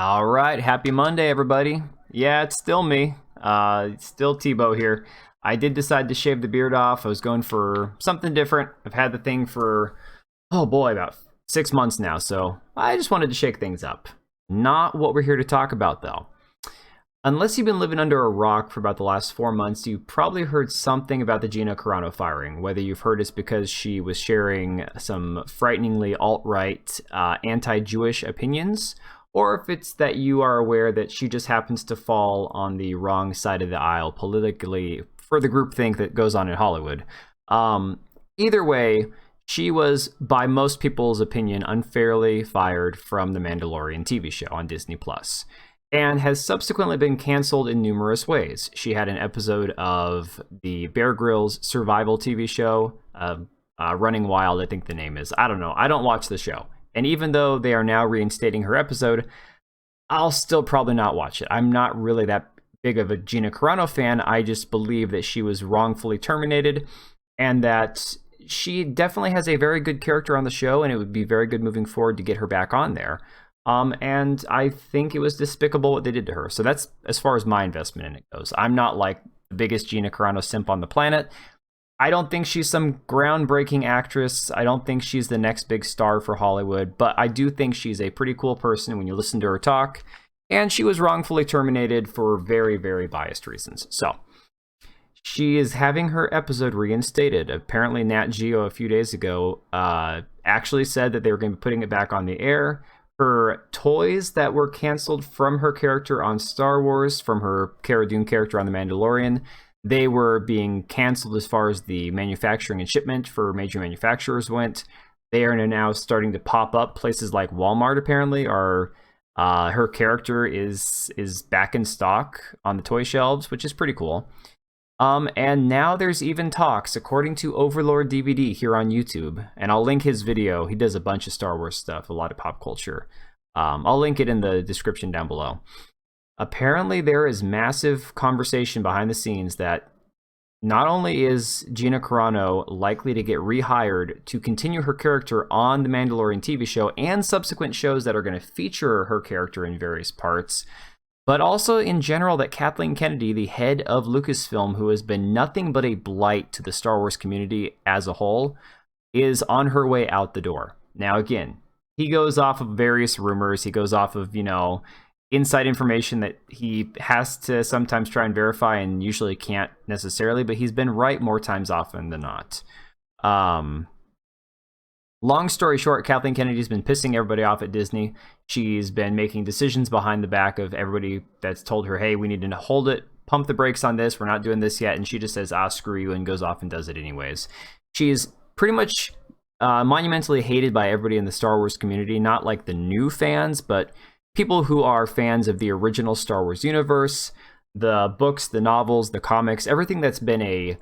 All right, happy Monday, everybody. Yeah, it's still me. It's still Tebow here. I did decide to shave the beard off. I was going for something different. I've had the thing for, oh boy, about 6 months now, so I just wanted to shake things up. Not what we're here to talk about, though. Unless you've been living under a rock for about the last 4 months, you probably heard something about the Gina Carano firing. Whether you've heard it's because she was sharing some frighteningly alt-right, anti-Jewish opinions, or if it's that you are aware that she just happens to fall on the wrong side of the aisle politically for the groupthink that goes on in Hollywood. Either way, she was, by most people's opinion, unfairly fired from the Mandalorian TV show on Disney Plus, and has subsequently been canceled in numerous ways. She had an episode of the Bear Grylls survival TV show, Running Wild, I think the name is. I don't know. I don't watch the show. And even though they are now reinstating her episode, I'll still probably not watch it. I'm not really that big of a Gina Carano fan. I just believe that she was wrongfully terminated and that she definitely has a very good character on the show, and it would be very good moving forward to get her back on there. And I think it was despicable what they did to her. So that's as far as my investment in it goes. I'm not like the biggest Gina Carano simp on the planet. I don't think she's some groundbreaking actress. I don't think she's the next big star for Hollywood, but I do think she's a pretty cool person when you listen to her talk. And she was wrongfully terminated for very, very biased reasons. So she is having her episode reinstated. Apparently, Nat Geo a few days ago actually said that they were going to be putting it back on the air. Her toys that were canceled from her character on Star Wars, from her Cara Dune character on The Mandalorian, they were being canceled as far as the manufacturing and shipment for major manufacturers went. They are now starting to pop up. Places like Walmart apparently are. Her character is back in stock on the toy shelves, which is pretty cool. And now there's even talks, according to Overlord DVD here on YouTube, and I'll link his video. He does a bunch of Star Wars stuff, a lot of pop culture. I'll link it in the description down below. Apparently, there is massive conversation behind the scenes that not only is Gina Carano likely to get rehired to continue her character on the Mandalorian TV show and subsequent shows that are going to feature her character in various parts, but also in general that Kathleen Kennedy, the head of Lucasfilm, who has been nothing but a blight to the Star Wars community as a whole, is on her way out the door. Now, again, he goes off of various rumors. He goes off of, inside information that he has to sometimes try and verify and usually can't necessarily, but he's been right more times often than not. Long story short, Kathleen Kennedy's been pissing everybody off at Disney. She's been making decisions behind the back of everybody that's told her, hey, we need to hold it, pump the brakes on this, we're not doing this yet, and she just says, screw you, and goes off and does it anyways. She's pretty much monumentally hated by everybody in the Star Wars community, not like the new fans, but people who are fans of the original Star Wars universe, the books, the novels, the comics, everything that's been a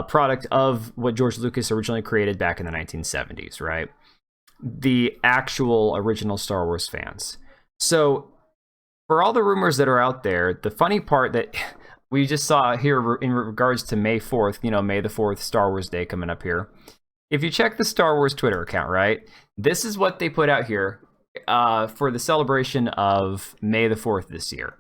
product of what George Lucas originally created back in the 1970s, right? The actual original Star Wars fans. So for all the rumors that are out there, the funny part that we just saw here in regards to May 4th, May the 4th, Star Wars Day coming up here. If you check the Star Wars Twitter account, right, this is what they put out here for the celebration of May the 4th this year.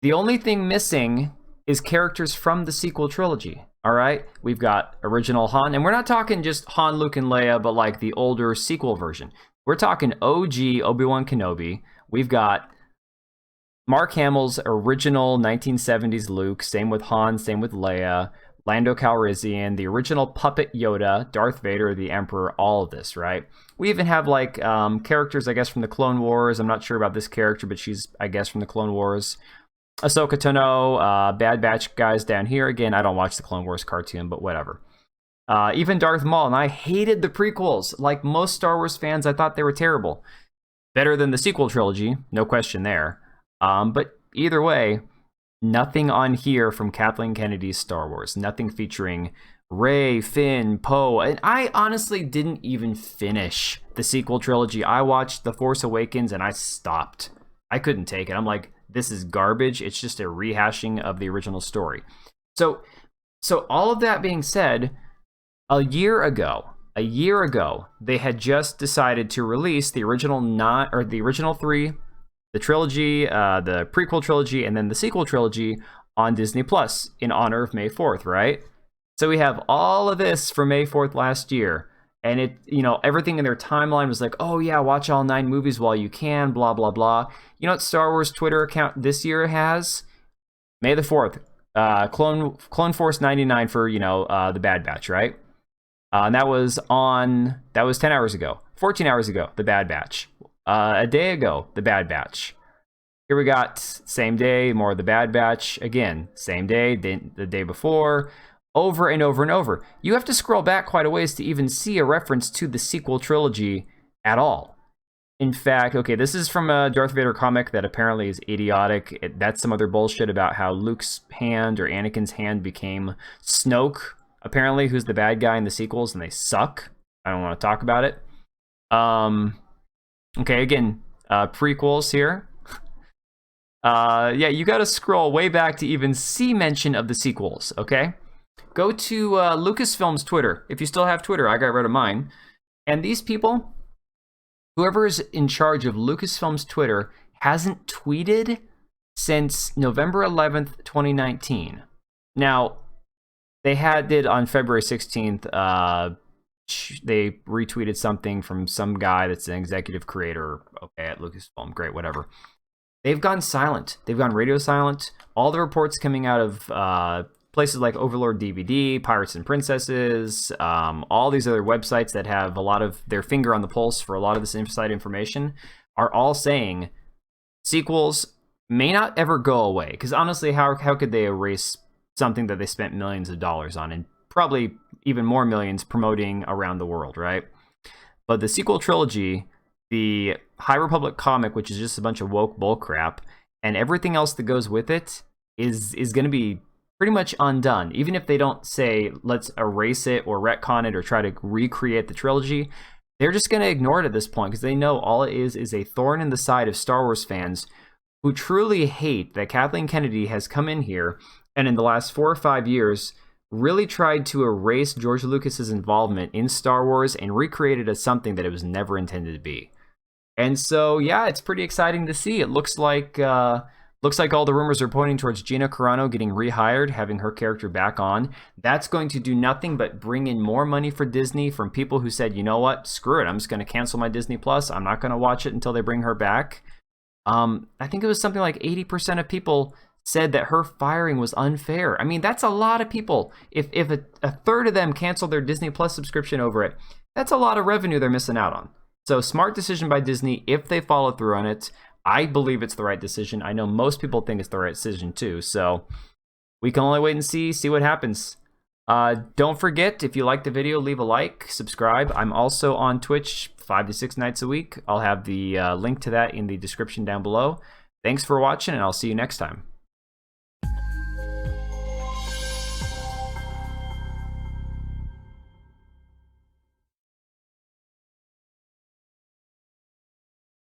The only thing missing is characters from the sequel trilogy. All right, we've got original Han, and we're not talking just Han, Luke, and Leia, but like the older sequel version. We're talking OG Obi-Wan Kenobi. We've got Mark Hamill's original 1970s Luke, same with Han, same with Leia, Lando Calrissian, the original puppet Yoda, Darth Vader, the Emperor, all of this, right? We even have like characters, I guess, from the Clone Wars. I'm not sure about this character, but she's, I guess, from the Clone Wars. Ahsoka Tano, Bad Batch guys down here. Again, I don't watch the Clone Wars cartoon, but whatever. Even Darth Maul, and I hated the prequels. Like most Star Wars fans, I thought they were terrible. Better than the sequel trilogy, no question there. But either way, nothing on here from Kathleen Kennedy's Star Wars. Nothing featuring Rey, Finn, Poe. And I honestly didn't even finish the sequel trilogy. I watched The Force Awakens and I stopped. I couldn't take it. I'm like, this is garbage. It's just a rehashing of the original story. So all of that being said, a year ago, they had just decided to release the original three the trilogy, the prequel trilogy, and then the sequel trilogy on Disney Plus in honor of May 4th, right? So we have all of this for May 4th last year. And it, everything in their timeline was like, oh yeah, watch all 9 movies while you can, blah, blah, blah. You know what Star Wars Twitter account this year has? May the 4th. Clone Force 99 for, the Bad Batch, right? And that was 10 hours ago. 14 hours ago, the Bad Batch. A day ago, the Bad Batch. Here we got same day, more of the Bad Batch. Again, same day, the day before. Over and over and over. You have to scroll back quite a ways to even see a reference to the sequel trilogy at all. In fact, okay, this is from a Darth Vader comic that apparently is idiotic. That's some other bullshit about how Luke's hand or Anakin's hand became Snoke, apparently, who's the bad guy in the sequels, and they suck. I don't want to talk about it. Okay, again, prequels here. Yeah, you got to scroll way back to even see mention of the sequels, okay? Go to Lucasfilm's Twitter. If you still have Twitter, I got rid of mine. And these people, whoever is in charge of Lucasfilm's Twitter, hasn't tweeted since November 11th, 2019. Now, they did on February 16th, they retweeted something from some guy that's an executive creator, okay, at Lucasfilm. Great, whatever. They've gone silent. They've gone radio silent. All the reports coming out of places like Overlord DVD, Pirates and Princesses, all these other websites that have a lot of their finger on the pulse for a lot of this inside information are all saying sequels may not ever go away. Because honestly, how could they erase something that they spent millions of dollars on and probably even more millions promoting around the world, right? But the sequel trilogy, the High Republic comic, which is just a bunch of woke bullcrap, and everything else that goes with it is going to be pretty much undone. Even if they don't say, let's erase it or retcon it or try to recreate the trilogy, they're just going to ignore it at this point because they know all it is a thorn in the side of Star Wars fans who truly hate that Kathleen Kennedy has come in here and in the last 4 or 5 years really tried to erase George Lucas's involvement in Star Wars and recreate it as something that it was never intended to be. And so, yeah, it's pretty exciting to see. It looks like all the rumors are pointing towards Gina Carano getting rehired, having her character back on. That's going to do nothing but bring in more money for Disney from people who said, you know what, screw it, I'm just going to cancel my Disney Plus. I'm not going to watch it until they bring her back. I think it was something like 80% of people said that her firing was unfair. I mean, that's a lot of people. If a third of them cancel their Disney Plus subscription over it, that's a lot of revenue they're missing out on. So smart decision by Disney if they follow through on it. I believe it's the right decision. I know most people think it's the right decision too. So we can only wait and see what happens. Don't forget, if you like the video, leave a like, subscribe. I'm also on Twitch 5 to 6 nights a week. I'll have the link to that in the description down below. Thanks for watching, and I'll see you next time.